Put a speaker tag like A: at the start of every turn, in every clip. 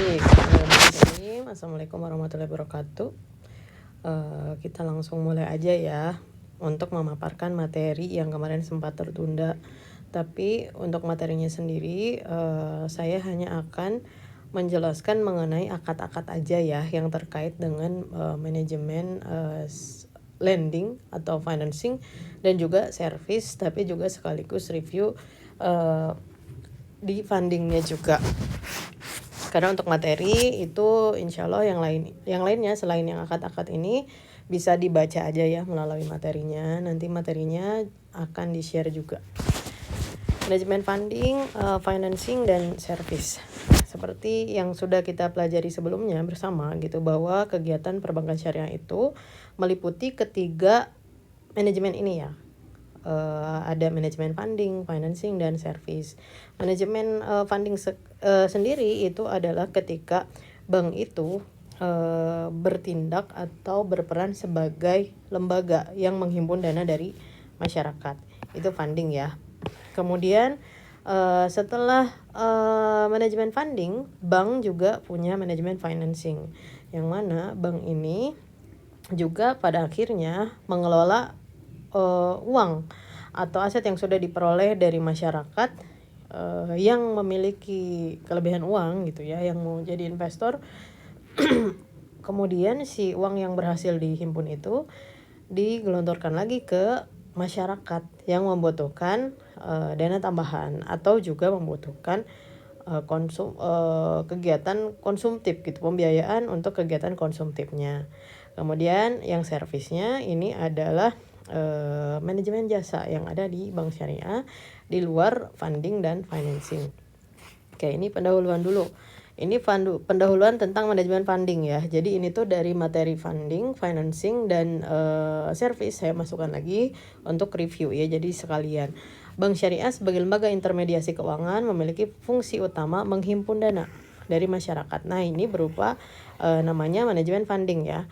A: Baik, bismillahirrahmanirrahim. Assalamualaikum warahmatullahi wabarakatuh. Kita langsung mulai aja ya untuk memaparkan materi yang kemarin sempat tertunda. Tapi untuk materinya sendiri, saya hanya akan menjelaskan mengenai akad-akad aja ya yang terkait dengan manajemen lending atau financing dan juga service, tapi juga sekaligus review di fundingnya juga. Karena untuk materi itu insya Allah yang lainnya selain yang akad-akad ini bisa dibaca aja ya melalui materinya. Nanti materinya akan di-share juga. Manajemen funding, financing, dan service. Seperti yang sudah kita pelajari sebelumnya bersama gitu, bahwa kegiatan perbankan syariah itu meliputi ketiga manajemen ini ya. Ada manajemen funding, financing, dan service. Manajemen funding sendiri itu adalah ketika bank itu bertindak atau berperan sebagai lembaga yang menghimpun dana dari masyarakat. Itu funding ya. Kemudian setelah manajemen funding, bank juga punya manajemen financing, yang mana bank ini juga pada akhirnya mengelola uang atau aset yang sudah diperoleh dari masyarakat yang memiliki kelebihan uang gitu ya, yang mau jadi investor. Kemudian si uang yang berhasil dihimpun itu digelontorkan lagi ke masyarakat yang membutuhkan dana tambahan atau juga membutuhkan kegiatan konsumtif gitu, pembiayaan untuk kegiatan konsumtifnya. Kemudian yang servisnya ini adalah manajemen jasa yang ada di bank syariah di luar funding dan financing. Oke, ini pendahuluan dulu. Ini pendahuluan tentang manajemen funding ya. Jadi ini tuh dari materi funding, financing, dan service saya masukkan lagi untuk review ya. Jadi sekalian. Bank syariah sebagai lembaga intermediasi keuangan memiliki fungsi utama menghimpun dana dari masyarakat. Nah, ini berupa namanya manajemen funding ya.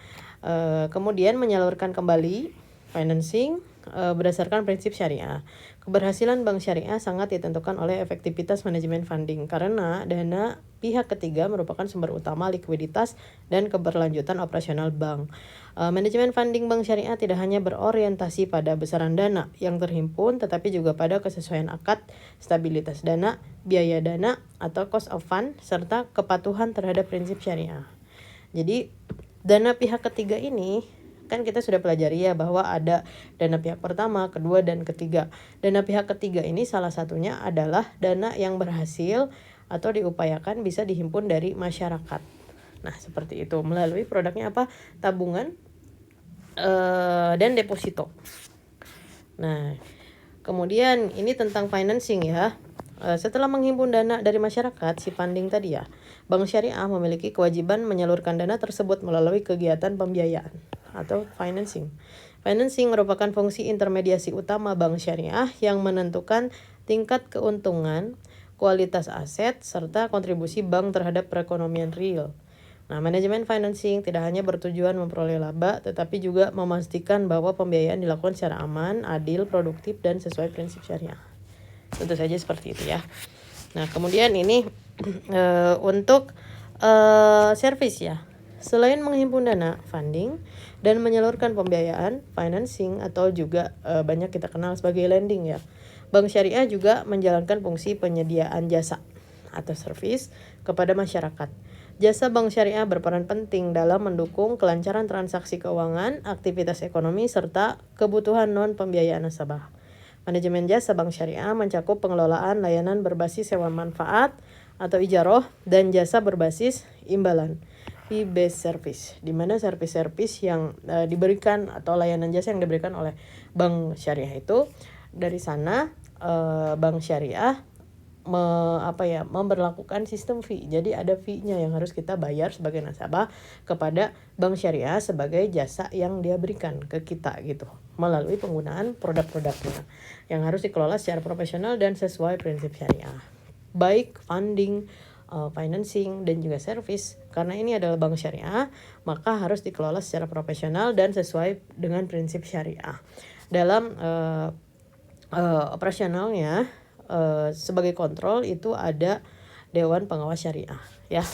A: Kemudian menyalurkan kembali financing berdasarkan prinsip syariah. Keberhasilan bank syariah sangat ditentukan oleh efektivitas manajemen funding karena dana pihak ketiga merupakan sumber utama likuiditas dan keberlanjutan operasional bank. Manajemen funding bank syariah tidak hanya berorientasi pada besaran dana yang terhimpun, tetapi juga pada kesesuaian akad, stabilitas dana, biaya dana atau cost of fund, serta kepatuhan terhadap prinsip syariah. Jadi dana pihak ketiga ini kan kita sudah pelajari ya bahwa ada dana pihak pertama, kedua, dan ketiga. Dana pihak ketiga ini salah satunya adalah dana yang berhasil atau diupayakan bisa dihimpun dari masyarakat. Nah, seperti itu melalui produknya apa? Tabungan dan deposito. Nah, kemudian ini tentang financing ya. Setelah menghimpun dana dari masyarakat, si funding tadi ya, bank syariah memiliki kewajiban menyalurkan dana tersebut melalui kegiatan pembiayaan atau financing. Financing merupakan fungsi intermediasi utama bank syariah yang menentukan tingkat keuntungan, kualitas aset, serta kontribusi bank terhadap perekonomian real. Nah, manajemen financing tidak hanya bertujuan memperoleh laba, tetapi juga memastikan bahwa pembiayaan dilakukan secara aman, adil, produktif, dan sesuai prinsip syariah. Tentu saja seperti itu ya. Nah, kemudian ini untuk service ya. Selain menghimpun dana funding dan menyalurkan pembiayaan financing atau juga banyak kita kenal sebagai lending ya, bank syariah juga menjalankan fungsi penyediaan jasa atau service kepada masyarakat. Jasa bank syariah berperan penting dalam mendukung kelancaran transaksi keuangan, aktivitas ekonomi, serta kebutuhan non-pembiayaan nasabah. Manajemen jasa bank syariah mencakup pengelolaan layanan berbasis sewa manfaat atau ijaroh dan jasa berbasis imbalan, fee-based service, di mana service yang diberikan atau layanan jasa yang diberikan oleh bank syariah itu dari sana bank syariah memberlakukan sistem fee. Jadi ada fee-nya yang harus kita bayar sebagai nasabah kepada bank syariah sebagai jasa yang dia berikan ke kita gitu, melalui penggunaan produk-produknya yang harus dikelola secara profesional dan sesuai prinsip syariah. Baik funding, financing, dan juga service. Karena ini adalah bank syariah, maka harus dikelola secara profesional dan sesuai dengan prinsip syariah. Dalam operasionalnya sebagai kontrol itu ada Dewan Pengawas Syariah ya.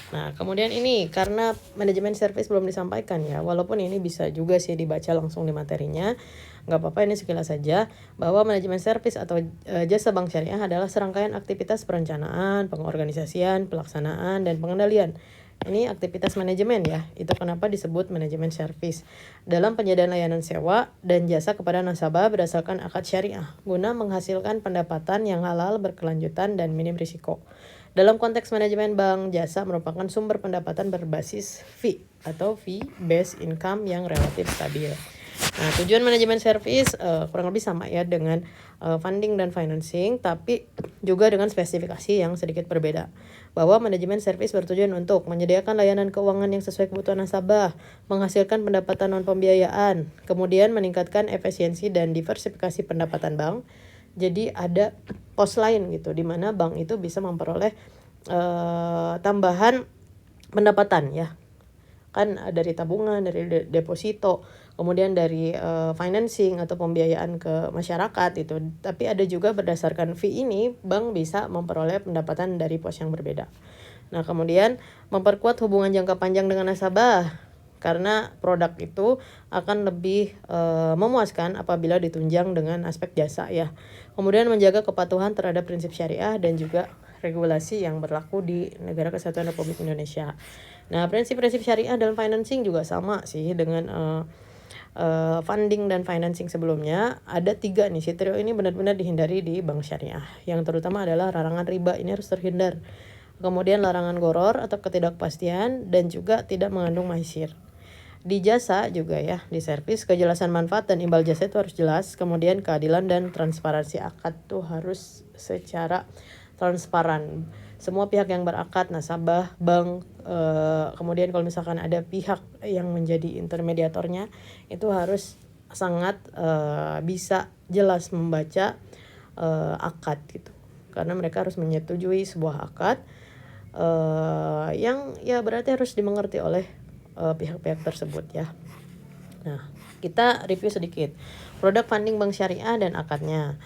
A: Nah, kemudian ini karena manajemen service belum disampaikan ya, walaupun ini bisa juga sih dibaca langsung di materinya, nggak apa-apa ini sekilas saja, bahwa manajemen service atau jasa bank syariah adalah serangkaian aktivitas perencanaan, pengorganisasian, pelaksanaan, dan pengendalian. Ini aktivitas manajemen ya, itu kenapa disebut manajemen service. Dalam penyediaan layanan sewa dan jasa kepada nasabah berdasarkan akad syariah, guna menghasilkan pendapatan yang halal, berkelanjutan, dan minim risiko. Dalam konteks manajemen bank, jasa merupakan sumber pendapatan berbasis fee atau fee based income yang relatif stabil. Nah, tujuan manajemen service kurang lebih sama ya dengan funding dan financing, tapi juga dengan spesifikasi yang sedikit berbeda. Bahwa manajemen service bertujuan untuk menyediakan layanan keuangan yang sesuai kebutuhan nasabah, menghasilkan pendapatan non pembiayaan, kemudian meningkatkan efisiensi dan diversifikasi pendapatan bank. Jadi ada pos lain gitu di mana bank itu bisa memperoleh tambahan pendapatan ya, kan dari tabungan, dari deposito, kemudian dari financing atau pembiayaan ke masyarakat itu. Tapi ada juga berdasarkan fee ini bank bisa memperoleh pendapatan dari pos yang berbeda. Nah, kemudian memperkuat hubungan jangka panjang dengan nasabah, karena produk itu akan lebih memuaskan apabila ditunjang dengan aspek jasa ya. Kemudian menjaga kepatuhan terhadap prinsip syariah dan juga regulasi yang berlaku di Negara Kesatuan Republik Indonesia. Nah, prinsip-prinsip syariah dalam financing juga sama sih dengan funding dan financing sebelumnya. Ada 3 nih, si trio ini benar-benar dihindari di bank syariah. Yang terutama adalah larangan riba, ini harus terhindar. Kemudian larangan goror atau ketidakpastian, dan juga tidak mengandung maisir. Di jasa juga ya, di servis, kejelasan manfaat dan imbal jasa itu harus jelas. Kemudian keadilan dan transparansi akad tuh harus secara transparan. Semua pihak yang berakad, nasabah, bank, kemudian kalau misalkan ada pihak yang menjadi intermediatornya, itu harus sangat bisa jelas membaca akad gitu. Karena mereka harus menyetujui sebuah akad yang ya berarti harus dimengerti oleh pihak-pihak tersebut ya. Nah, kita review sedikit produk funding bank syariah dan akadnya.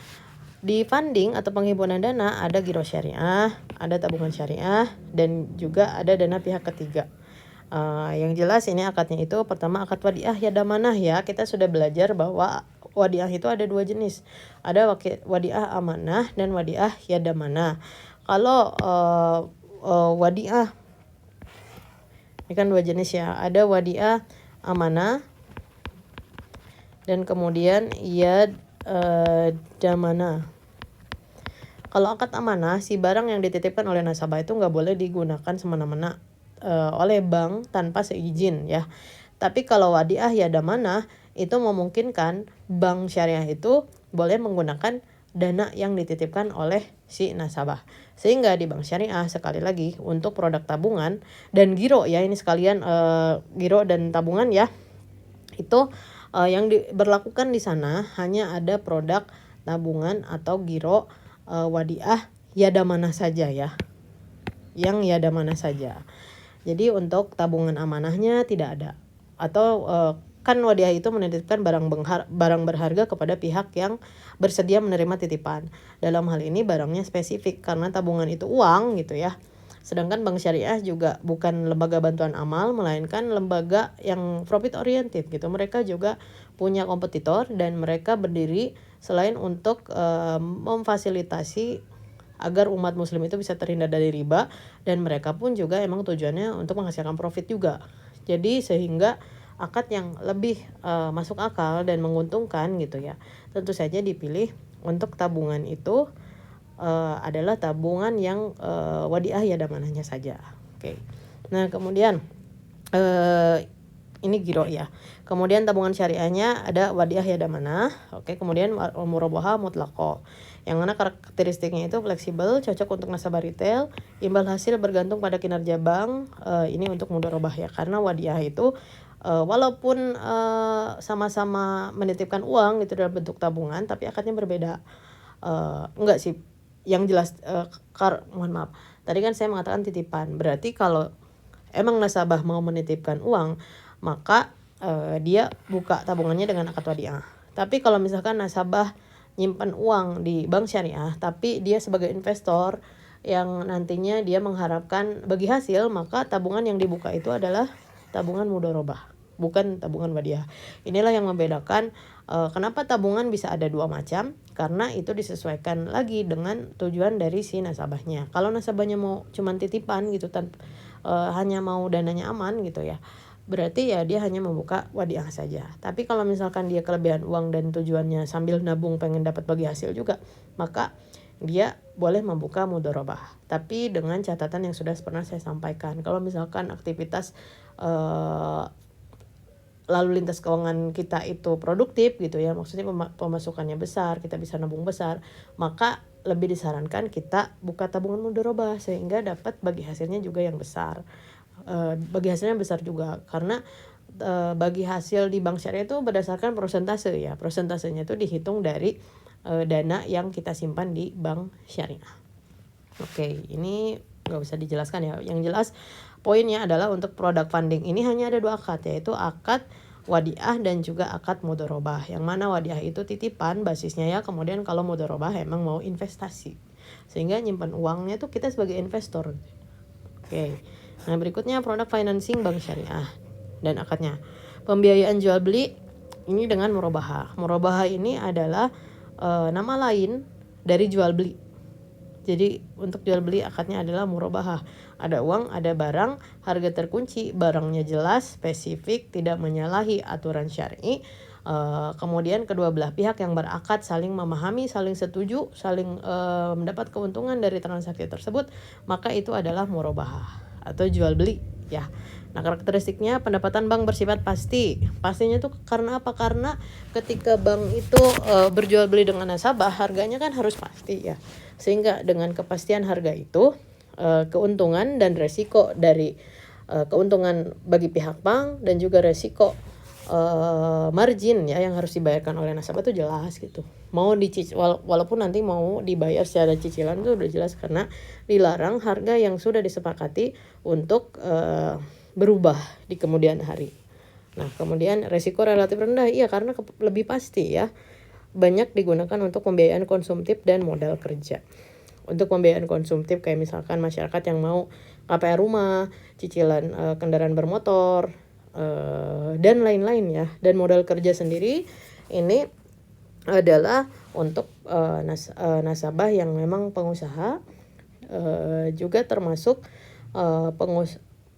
A: Di funding atau penghimpunan dana ada giro syariah, ada tabungan syariah, dan juga ada dana pihak ketiga. Yang jelas ini akadnya itu pertama akad wadiah yadamanah ya. Kita sudah belajar bahwa wadiah itu ada 2 jenis. Ada wadiah amanah dan wadiah yadamanah. Kalau wadiah ini kan 2 jenis ya. Ada wadiah amanah dan kemudian yadamanah. Kalau akad amanah, si barang yang dititipkan oleh nasabah itu nggak boleh digunakan semena-mena oleh bank tanpa seizin ya. Tapi kalau wadiah yadamanah itu memungkinkan bank syariah itu boleh menggunakan dana yang dititipkan oleh si nasabah. Sehingga di bank syariah sekali lagi untuk produk tabungan dan giro ya, ini sekalian giro dan tabungan ya. Itu yang diberlakukan di sana hanya ada produk tabungan atau giro wadiah yadamanah saja ya. Yang yadamanah saja. Jadi untuk tabungan amanahnya tidak ada. Atau kan wadiah itu menitipkan barang berharga kepada pihak yang bersedia menerima titipan. Dalam hal ini barangnya spesifik karena tabungan itu uang gitu ya. Sedangkan bank syariah juga bukan lembaga bantuan amal, melainkan lembaga yang profit oriented gitu. Mereka juga punya kompetitor dan mereka berdiri selain untuk memfasilitasi agar umat muslim itu bisa terhindar dari riba, dan mereka pun juga emang tujuannya untuk menghasilkan profit juga. Jadi sehingga akad yang lebih masuk akal dan menguntungkan gitu ya, tentu saja dipilih untuk tabungan itu adalah tabungan yang wadiah yadamanahnya saja. Oke. Nah, kemudian ini giro ya. Kemudian tabungan syariahnya ada wadiah yadamanah. Oke, kemudian murabaha mutlaqah. Yang mana karakteristiknya itu fleksibel, cocok untuk nasabah retail, imbal hasil bergantung pada kinerja bank. Ini untuk mudharabah ya, karena wadiah itu walaupun sama-sama menitipkan uang itu dalam bentuk tabungan, tapi akadnya berbeda. Enggak sih, yang jelas mohon maaf. Tadi kan saya mengatakan titipan. Berarti kalau emang nasabah mau menitipkan uang, maka dia buka tabungannya dengan akad wadiah. Tapi kalau misalkan nasabah nyimpan uang di bank syariah, tapi dia sebagai investor yang nantinya dia mengharapkan bagi hasil, maka tabungan yang dibuka itu adalah tabungan mudharabah, bukan tabungan wadiah. Inilah yang membedakan kenapa tabungan bisa ada dua macam, karena itu disesuaikan lagi dengan tujuan dari si nasabahnya. Kalau nasabahnya mau cuman titipan gitu, hanya mau dananya aman gitu ya, berarti ya dia hanya membuka wadiah saja. Tapi kalau misalkan dia kelebihan uang dan tujuannya sambil nabung pengen dapat bagi hasil juga, maka dia boleh membuka mudharabah. Tapi dengan catatan yang sudah pernah saya sampaikan, kalau misalkan aktivitas lalu lintas keuangan kita itu produktif gitu ya, maksudnya pemasukannya besar, kita bisa nabung besar, maka lebih disarankan kita buka tabungan mudharabah sehingga dapat bagi hasilnya juga yang besar. Bagi hasilnya besar juga karena bagi hasil di bank syariah itu berdasarkan persentase ya. Persentasenya itu dihitung dari dana yang kita simpan di bank syariah. Oke, ini nggak usah dijelaskan ya. Yang jelas poinnya adalah untuk produk funding ini hanya ada dua akad, yaitu akad wadiah dan juga akad mudharabah. Yang mana wadiah itu titipan basisnya ya, kemudian kalau mudharabah emang mau investasi. Sehingga nyimpan uangnya tuh kita sebagai investor. Oke. Nah, berikutnya produk financing bank syariah dan akadnya. Pembiayaan jual beli ini dengan murabahah. Murabahah ini adalah nama lain dari jual beli. Jadi untuk jual beli akadnya adalah murabahah. Ada uang, ada barang, harga terkunci, barangnya jelas, spesifik, tidak menyalahi aturan syar'i. Kemudian kedua belah pihak yang berakad saling memahami, saling setuju, saling mendapat keuntungan dari transaksi tersebut, maka itu adalah murabahah atau jual beli ya. Nah, karakteristiknya pendapatan bank bersifat pasti. Pastinya tuh karena apa? Karena ketika bank itu berjual beli dengan nasabah, harganya kan harus pasti ya. Sehingga dengan kepastian harga itu, keuntungan dan resiko dari keuntungan bagi pihak bank dan juga resiko margin ya yang harus dibayarkan oleh nasabah itu jelas gitu. Mau dicicil walaupun nanti mau dibayar secara cicilan itu udah jelas, karena dilarang harga yang sudah disepakati untuk berubah di kemudian hari. Nah, kemudian resiko relatif rendah, iya karena lebih pasti ya. Banyak digunakan untuk pembiayaan konsumtif dan modal kerja. Untuk pembiayaan konsumtif kayak misalkan masyarakat yang mau KPR rumah, cicilan kendaraan bermotor, dan lain-lain ya. Dan modal kerja sendiri ini adalah untuk nasabah yang memang pengusaha, juga termasuk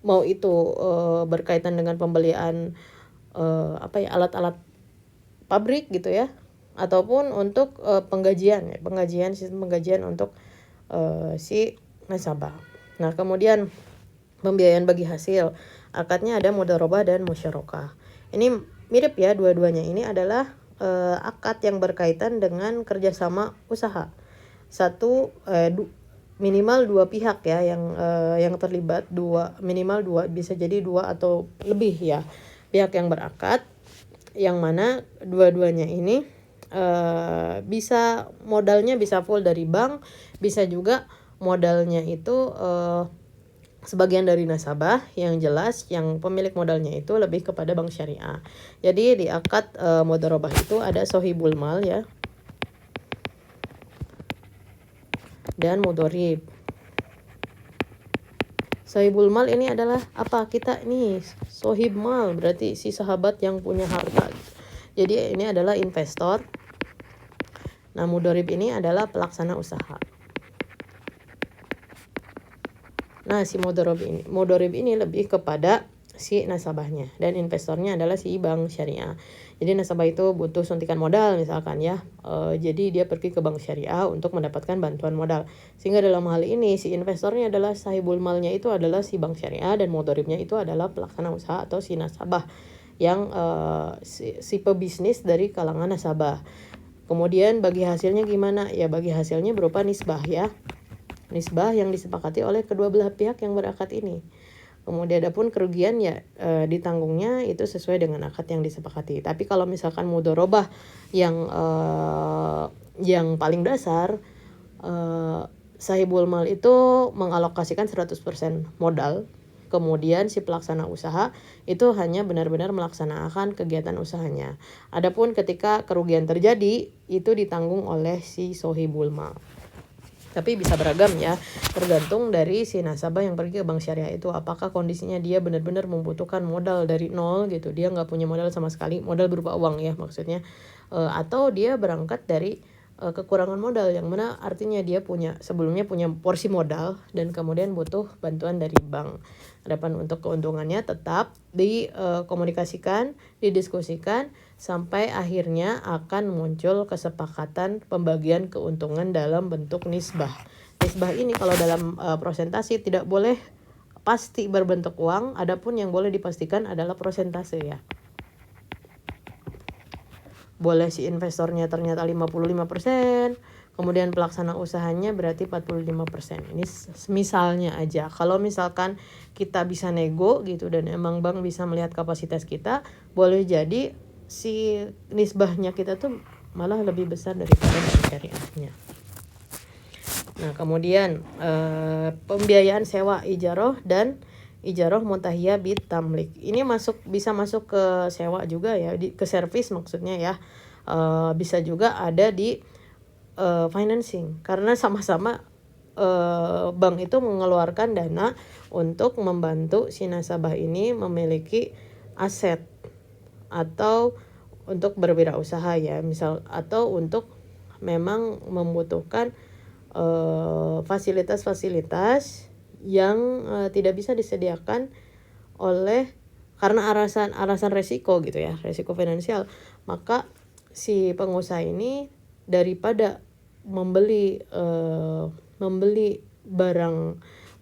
A: mau itu berkaitan dengan pembelian alat-alat pabrik gitu ya, ataupun untuk sistem penggajian untuk si nasabah. Nah, kemudian pembiayaan bagi hasil, akadnya ada mudharabah dan musyarakah. Ini mirip ya, dua-duanya ini adalah akad yang berkaitan dengan kerjasama usaha. Minimal dua pihak ya yang terlibat, minimal dua, bisa jadi dua atau lebih ya pihak yang berakad, yang mana dua-duanya ini bisa modalnya bisa full dari bank, bisa juga modalnya itu sebagian dari nasabah. Yang jelas yang pemilik modalnya itu lebih kepada bank syariah. Jadi di akad mudharabah itu ada sohibul mal ya dan mudharib. Sohibul mal ini adalah apa? Kita nih sohib mal berarti si sahabat yang punya harta. Jadi ini adalah investor. Nah, mudharib ini adalah pelaksana usaha. Nah, si mudharib ini lebih kepada si nasabahnya, dan investornya adalah si bank syariah. Jadi nasabah itu butuh suntikan modal misalkan ya, jadi dia pergi ke bank syariah untuk mendapatkan bantuan modal. Sehingga dalam hal ini si investornya adalah sahibul malnya itu adalah si bank syariah, dan mudharibnya itu adalah pelaksana usaha atau si nasabah yang si pebisnis dari kalangan nasabah. Kemudian bagi hasilnya gimana? Ya bagi hasilnya berupa nisbah ya. Nisbah yang disepakati oleh kedua belah pihak yang berakad ini. Kemudian adapun kerugian ya ditanggungnya itu sesuai dengan akad yang disepakati. Tapi kalau misalkan mudharabah yang paling dasar, sahibul mal itu mengalokasikan 100% modal. Kemudian si pelaksana usaha itu hanya benar-benar melaksanakan kegiatan usahanya. Adapun ketika kerugian terjadi itu ditanggung oleh si sohibul mal. Tapi bisa beragam ya, tergantung dari si nasabah yang pergi ke bank syariah itu apakah kondisinya dia benar-benar membutuhkan modal dari nol gitu, dia nggak punya modal sama sekali, modal berupa uang ya maksudnya, atau dia berangkat dari kekurangan modal, yang mana artinya dia sebelumnya punya porsi modal dan kemudian butuh bantuan dari bank. Adapun untuk keuntungannya tetap dikomunikasikan, didiskusikan sampai akhirnya akan muncul kesepakatan pembagian keuntungan dalam bentuk nisbah. Nisbah ini kalau dalam prosentasi tidak boleh pasti berbentuk uang, adapun yang boleh dipastikan adalah prosentase ya. Boleh si investornya ternyata 55%, kemudian pelaksana usahanya berarti 45%. Ini misalnya aja. Kalau misalkan kita bisa nego gitu dan emang bank bisa melihat kapasitas kita, boleh jadi si nisbahnya kita tuh malah lebih besar daripada bank syariahnya. Nah, kemudian pembiayaan sewa ijaroh dan ijaroh mutahiyah bit tamlik. Ini bisa masuk ke sewa juga ya, ke servis maksudnya ya. Bisa juga ada di financing, karena sama-sama bank itu mengeluarkan dana untuk membantu si nasabah ini memiliki aset atau untuk berwirausaha ya, misal, atau untuk memang membutuhkan fasilitas-fasilitas yang tidak bisa disediakan oleh karena alasan resiko gitu ya, resiko finansial. Maka si pengusaha ini daripada membeli barang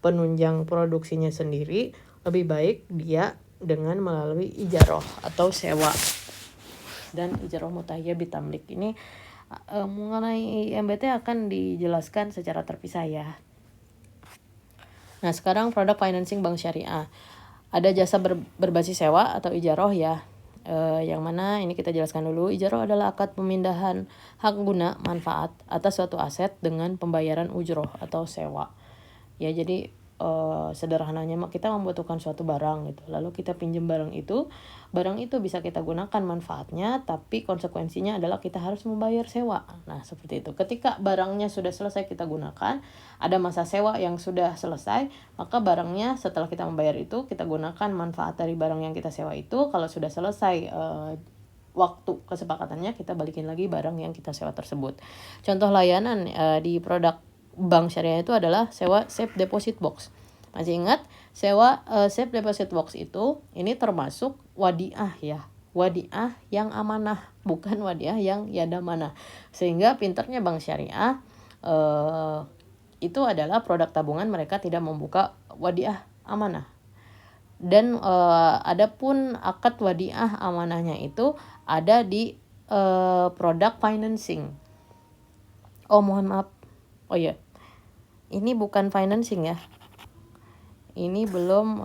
A: penunjang produksinya sendiri, lebih baik dia dengan melalui ijaroh atau sewa. Dan ijaroh mutahiyah bitamlik ini mengenai MBT akan dijelaskan secara terpisah ya. Nah, sekarang produk financing bank syariah. Ada jasa berbasis sewa atau ijaroh ya. Yang mana ini kita jelaskan dulu. Ijaroh adalah akad pemindahan hak guna manfaat atas suatu aset dengan pembayaran ujroh atau sewa. Ya, jadi sederhananya kita membutuhkan suatu barang gitu. Lalu kita pinjam barang itu bisa kita gunakan manfaatnya, tapi konsekuensinya adalah kita harus membayar sewa. Nah, seperti itu. Ketika barangnya sudah selesai kita gunakan, ada masa sewa yang sudah selesai, maka barangnya setelah kita membayar itu, kita gunakan manfaat dari barang yang kita sewa itu. Kalau sudah selesai waktu kesepakatannya, kita balikin lagi barang yang kita sewa tersebut. Contoh layanan di produk bank syariah itu adalah sewa safe deposit box. Masih ingat sewa safe deposit box itu ini termasuk wadiah ya. Wadiah yang amanah, bukan wadiah yang yadamanah. Sehingga pinternya bank syariah itu adalah produk tabungan mereka tidak membuka wadiah amanah. Dan adapun akad wadiah amanahnya itu ada di produk financing. Oh, mohon maaf. Oh ya, ini bukan financing ya. Ini belum,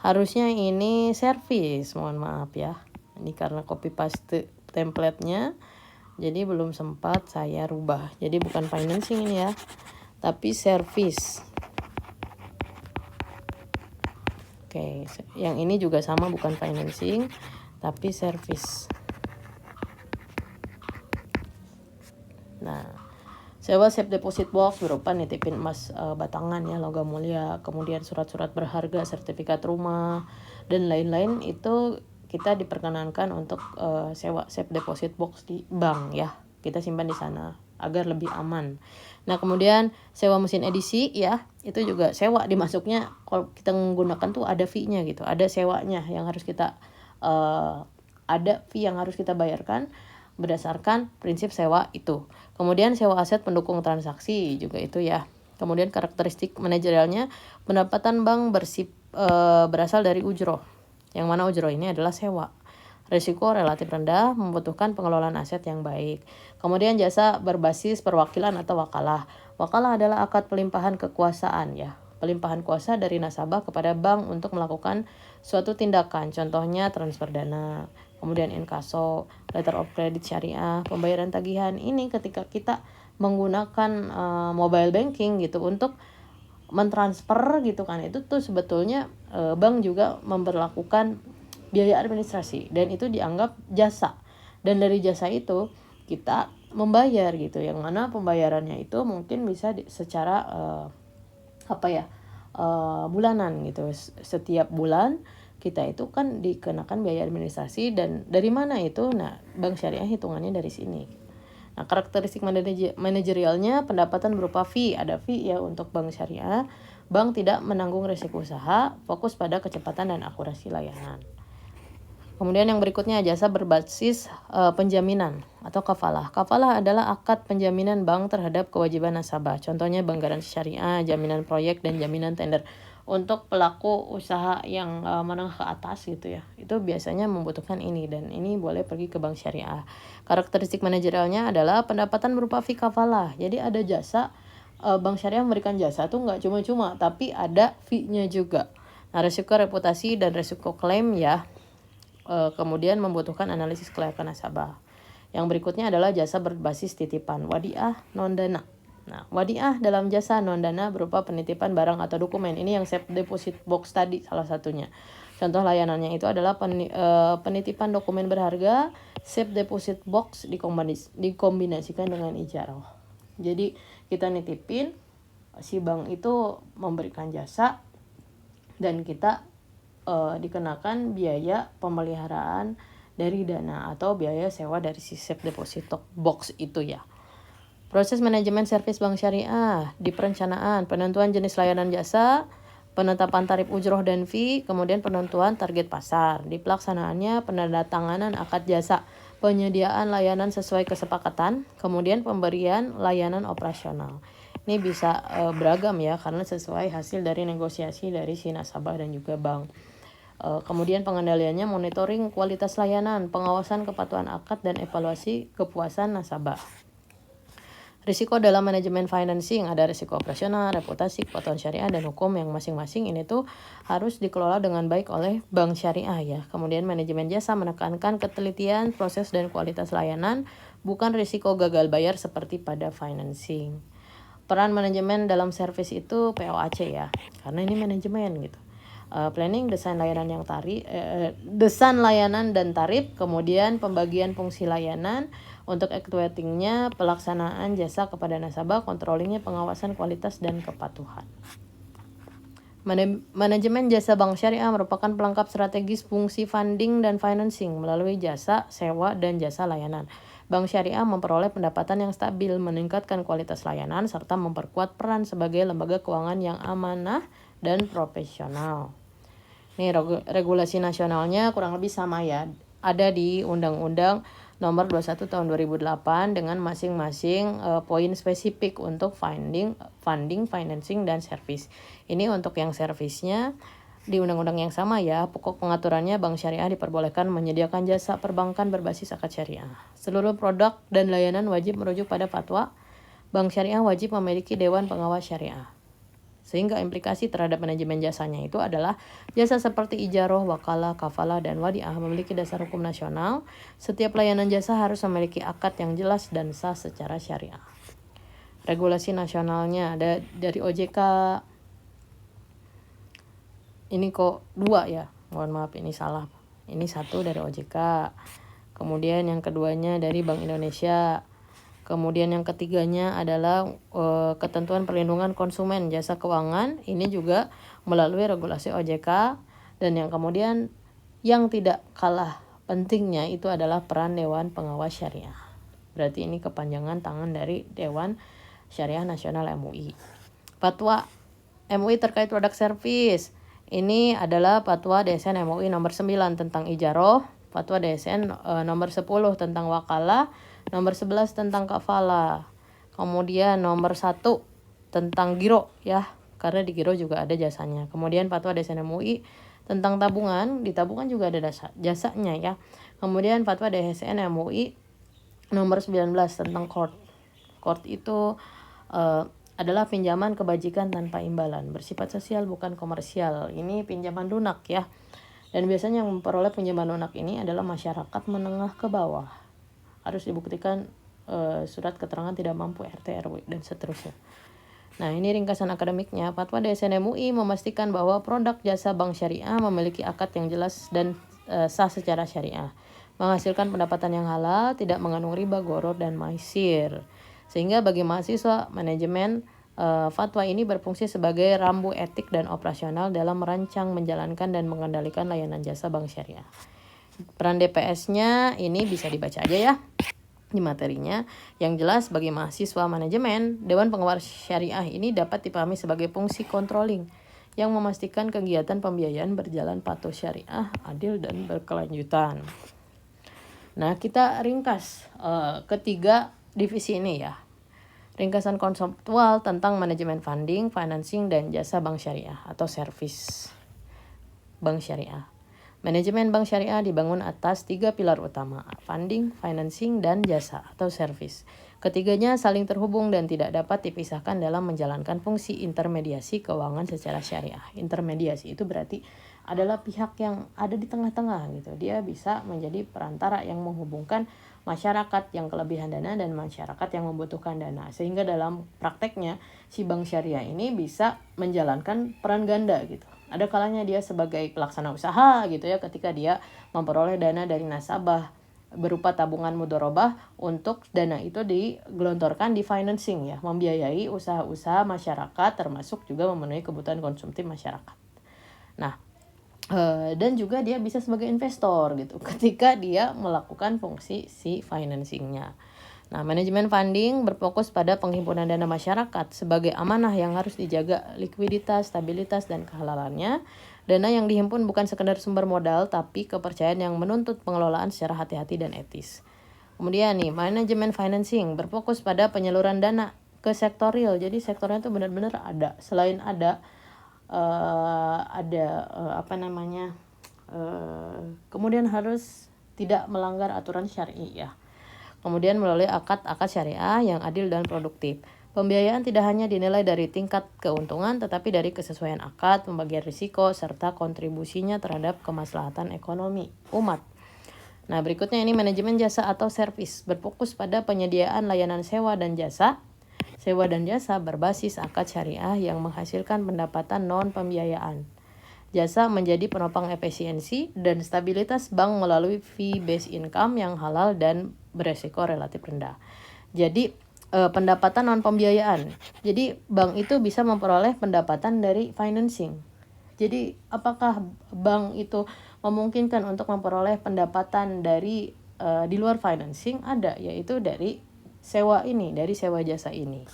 A: harusnya ini service. Mohon maaf ya. Ini karena copy paste template-nya, jadi belum sempat saya rubah. Jadi bukan financing ini ya, tapi service. Oke, yang ini juga sama, bukan financing, tapi service. Nah, sewa safe deposit box berupa nitipin emas batangan ya, logam mulia, kemudian surat-surat berharga, sertifikat rumah, dan lain-lain itu kita diperkenankan untuk sewa safe deposit box di bank ya. Kita simpan di sana agar lebih aman. Nah, kemudian sewa mesin edisi ya, itu juga sewa, dimasuknya kalau kita menggunakan tuh ada fee-nya gitu, ada sewanya yang harus kita ada fee yang harus kita bayarkan berdasarkan prinsip sewa itu. Kemudian sewa aset pendukung transaksi juga itu ya. Kemudian karakteristik manajerialnya, pendapatan bank berasal dari ujroh. Yang mana ujroh ini adalah sewa. Risiko relatif rendah, membutuhkan pengelolaan aset yang baik. Kemudian jasa berbasis perwakilan atau wakalah. Wakalah adalah akad pelimpahan kekuasaan ya. Pelimpahan kuasa dari nasabah kepada bank untuk melakukan suatu tindakan. Contohnya transfer dana, kemudian inkaso, letter of credit syariah, pembayaran tagihan. Ini ketika kita menggunakan mobile banking gitu untuk mentransfer gitu kan, itu tuh sebetulnya bank juga memberlakukan biaya administrasi dan itu dianggap jasa. Dan dari jasa itu kita membayar gitu, yang mana pembayarannya itu mungkin bisa secara bulanan gitu. Setiap bulan kita itu kan dikenakan biaya administrasi, dan dari mana itu? Nah, bank syariah hitungannya dari sini. Nah, karakteristik manajerialnya, pendapatan berupa fee. Ada fee ya untuk bank syariah. Bank tidak menanggung risiko usaha, fokus pada kecepatan dan akurasi layanan. Kemudian yang berikutnya, jasa berbasis penjaminan atau kafalah. Kafalah adalah akad penjaminan bank terhadap kewajiban nasabah. Contohnya bank garansi syariah, jaminan proyek, dan jaminan tender. Untuk pelaku usaha yang menengah ke atas gitu ya, itu biasanya membutuhkan ini, dan ini boleh pergi ke bank syariah. Karakteristik manajerialnya adalah pendapatan berupa fee kafalah. Jadi ada jasa, bank syariah memberikan jasa tuh nggak cuma-cuma, tapi ada fee-nya juga. Nah, risiko reputasi dan risiko klaim ya. Kemudian membutuhkan analisis kelayakan nasabah. Yang berikutnya adalah jasa berbasis titipan, wadiah non-dana. Nah, wadiah dalam jasa non-dana berupa penitipan barang atau dokumen. Ini yang safe deposit box tadi salah satunya. Contoh layanannya itu adalah penitipan dokumen berharga, safe deposit box dikombinasikan dengan ijarah. Jadi kita nitipin, si bank itu memberikan jasa, dan kita dikenakan biaya pemeliharaan dari dana atau biaya sewa dari si safe deposit box itu ya. Proses manajemen servis bank syariah di perencanaan, penentuan jenis layanan jasa, penetapan tarif ujroh dan fee, kemudian penentuan target pasar. Di pelaksanaannya, penandatanganan akad jasa, penyediaan layanan sesuai kesepakatan, kemudian pemberian layanan operasional. Ini bisa beragam ya, karena sesuai hasil dari negosiasi dari si nasabah dan juga bank. Kemudian pengendaliannya, monitoring kualitas layanan, pengawasan kepatuhan akad, dan evaluasi kepuasan nasabah. Risiko dalam manajemen financing, ada risiko operasional, reputasi, kepatuhan syariah, dan hukum, yang masing-masing ini tuh harus dikelola dengan baik oleh bank syariah ya. Kemudian manajemen jasa menekankan ketelitian, proses, dan kualitas layanan, bukan risiko gagal bayar seperti pada financing. Peran manajemen dalam servis itu POAC ya, karena ini manajemen gitu. Planning, desain layanan desain layanan dan tarif, kemudian pembagian fungsi layanan, untuk evaluatingnya, pelaksanaan jasa kepada nasabah, controllingnya, pengawasan kualitas dan kepatuhan. Manajemen jasa bank syariah merupakan pelengkap strategis fungsi funding dan financing melalui jasa, sewa, dan jasa layanan. Bank syariah memperoleh pendapatan yang stabil, meningkatkan kualitas layanan, serta memperkuat peran sebagai lembaga keuangan yang amanah dan profesional. Nih, regulasi nasionalnya kurang lebih sama ya. Ada di Undang-Undang Nomor 21 Tahun 2008 dengan masing-masing poin spesifik untuk funding, financing, dan service. Ini untuk yang servisnya di undang-undang yang sama ya. Pokok pengaturannya, bank syariah diperbolehkan menyediakan jasa perbankan berbasis akad syariah. Seluruh produk dan layanan wajib merujuk pada fatwa. Bank syariah wajib memiliki dewan pengawas syariah. Sehingga implikasi terhadap manajemen jasanya itu adalah jasa seperti ijaroh, wakalah, kafalah, dan wadiah memiliki dasar hukum nasional. Setiap layanan jasa harus memiliki akad yang jelas dan sah secara syariah. Regulasi nasionalnya ada dari OJK. Ini kok 2 ya, mohon maaf ini salah. Ini 1 dari OJK. Kemudian yang keduanya dari Bank Indonesia. Kemudian yang ketiganya adalah ketentuan perlindungan konsumen jasa keuangan, ini juga melalui regulasi OJK. Dan yang kemudian yang tidak kalah pentingnya itu adalah peran Dewan Pengawas Syariah. Berarti ini kepanjangan tangan dari Dewan Syariah Nasional MUI. Fatwa MUI terkait produk servis. Ini adalah Fatwa DSN MUI nomor 9 tentang ijaroh, Fatwa DSN nomor 10 tentang wakalah, nomor 11 tentang kafalah. Kemudian nomor 1 tentang giro ya, karena di giro juga ada jasanya. Kemudian Fatwa DSN MUI tentang tabungan, di tabungan juga ada jasanya ya. Kemudian Fatwa DSN MUI nomor 19 tentang court. Court itu adalah pinjaman kebajikan tanpa imbalan, bersifat sosial bukan komersial. Ini pinjaman lunak ya. Dan biasanya yang memperoleh pinjaman lunak ini adalah masyarakat menengah ke bawah. Harus dibuktikan surat keterangan tidak mampu, RT, RW, dan seterusnya. Nah, ini ringkasan akademiknya. Fatwa DSN MUI memastikan bahwa produk jasa bank syariah memiliki akad yang jelas dan sah secara syariah. menghasilkan pendapatan yang halal, tidak mengandung riba, gharar, dan maisir. Sehingga bagi mahasiswa, manajemen fatwa ini berfungsi sebagai rambu etik dan operasional dalam merancang, menjalankan, dan mengendalikan layanan jasa bank syariah. Peran DPS-nya ini bisa dibaca aja ya di materinya. Yang jelas bagi mahasiswa manajemen, Dewan Pengawas Syariah ini dapat dipahami sebagai fungsi controlling yang memastikan kegiatan pembiayaan berjalan patuh syariah, adil, dan berkelanjutan. Nah, kita ringkas ketiga divisi ini ya. Ringkasan konseptual tentang manajemen funding, financing, dan jasa bank syariah atau servis bank syariah. Manajemen bank syariah dibangun atas 3 pilar utama, funding, financing, dan jasa atau service. Ketiganya saling terhubung dan tidak dapat dipisahkan dalam menjalankan fungsi intermediasi keuangan secara syariah. Intermediasi itu berarti adalah pihak yang ada di tengah-tengah gitu. Dia bisa menjadi perantara yang menghubungkan masyarakat yang kelebihan dana dan masyarakat yang membutuhkan dana. Sehingga dalam prakteknya si bank syariah ini bisa menjalankan peran ganda gitu. Ada kalanya dia sebagai pelaksana usaha gitu ya, ketika dia memperoleh dana dari nasabah berupa tabungan mudharabah, untuk dana itu digelontorkan di financing ya, membiayai usaha-usaha masyarakat termasuk juga memenuhi kebutuhan konsumtif masyarakat. Nah, dan juga dia bisa sebagai investor gitu ketika dia melakukan fungsi si financingnya. Nah, manajemen funding berfokus pada penghimpunan dana masyarakat sebagai amanah yang harus dijaga likuiditas, stabilitas, dan kehalalannya. Dana yang dihimpun bukan sekedar sumber modal, tapi kepercayaan yang menuntut pengelolaan secara hati-hati dan etis. Kemudian nih, manajemen financing berfokus pada penyaluran dana ke sektor real. Jadi sektornya itu benar-benar ada. Selain ada kemudian harus tidak melanggar aturan syar'i ya. Kemudian melalui akad-akad syariah yang adil dan produktif. Pembiayaan tidak hanya dinilai dari tingkat keuntungan, tetapi dari kesesuaian akad, pembagian risiko, serta kontribusinya terhadap kemaslahatan ekonomi umat. Nah, berikutnya ini manajemen jasa atau servis, berfokus pada penyediaan layanan sewa dan jasa. Sewa dan jasa berbasis akad syariah yang menghasilkan pendapatan non-pembiayaan. Jasa menjadi penopang efisiensi dan stabilitas bank melalui fee-based income yang halal dan beresiko relatif rendah. Jadi pendapatan non pembiayaan. Jadi bank itu bisa memperoleh pendapatan dari financing. Jadi apakah bank itu memungkinkan untuk memperoleh pendapatan dari di luar financing? Ada, yaitu dari sewa ini, dari sewa jasa ini.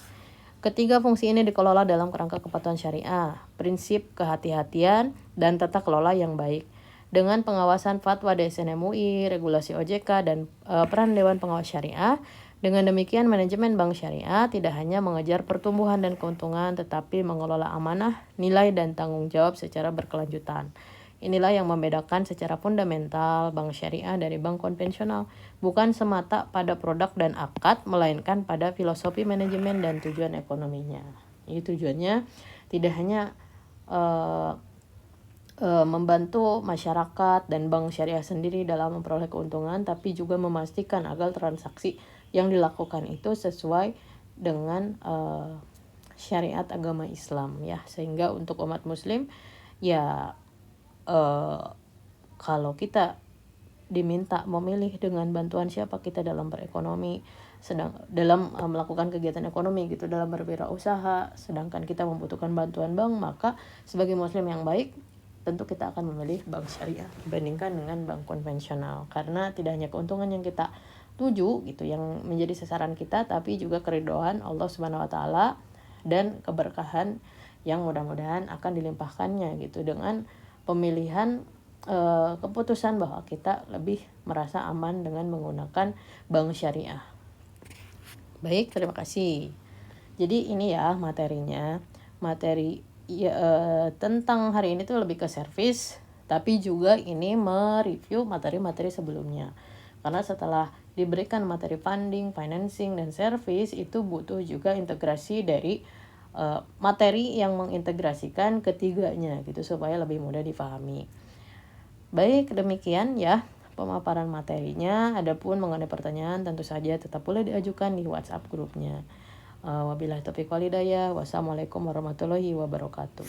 A: Ketiga fungsi ini dikelola dalam kerangka kepatuhan syariah, prinsip kehati-hatian, dan tata kelola yang baik. Dengan pengawasan fatwa DSN MUI, regulasi OJK, dan peran Dewan Pengawas Syariah, dengan demikian manajemen bank syariah tidak hanya mengejar pertumbuhan dan keuntungan, tetapi mengelola amanah, nilai, dan tanggung jawab secara berkelanjutan. Inilah yang membedakan secara fundamental bank syariah dari bank konvensional, bukan semata pada produk dan akad, melainkan pada filosofi manajemen dan tujuan ekonominya. Ini tujuannya tidak hanya membantu masyarakat dan bank syariah sendiri dalam memperoleh keuntungan, tapi juga memastikan agar transaksi yang dilakukan itu sesuai dengan syariat agama Islam ya, sehingga untuk umat muslim ya kalau kita diminta memilih dengan bantuan siapa kita dalam berekonomi, dalam melakukan kegiatan ekonomi gitu, dalam berwirausaha, sedangkan kita membutuhkan bantuan bank, maka sebagai muslim yang baik tentu kita akan memilih bank syariah dibandingkan dengan bank konvensional, karena tidak hanya keuntungan yang kita tuju gitu yang menjadi sasaran kita, tapi juga keridhaan Allah Subhanahu wa taala dan keberkahan yang mudah-mudahan akan dilimpahkannya gitu dengan pemilihan keputusan bahwa kita lebih merasa aman dengan menggunakan bank syariah. Baik, terima kasih. Jadi ini ya materinya. Materi tentang hari ini tuh lebih ke servis, tapi juga ini mereview materi-materi sebelumnya. Karena setelah diberikan materi funding, financing, dan service, itu butuh juga integrasi dari materi yang mengintegrasikan ketiganya gitu supaya lebih mudah difahami. Baik, demikian ya pemaparan materinya. Adapun mengenai pertanyaan tentu saja tetap boleh diajukan di WhatsApp grupnya. Wabillahi taufiq wal hidayah. Wassalamualaikum warahmatullahi wabarakatuh.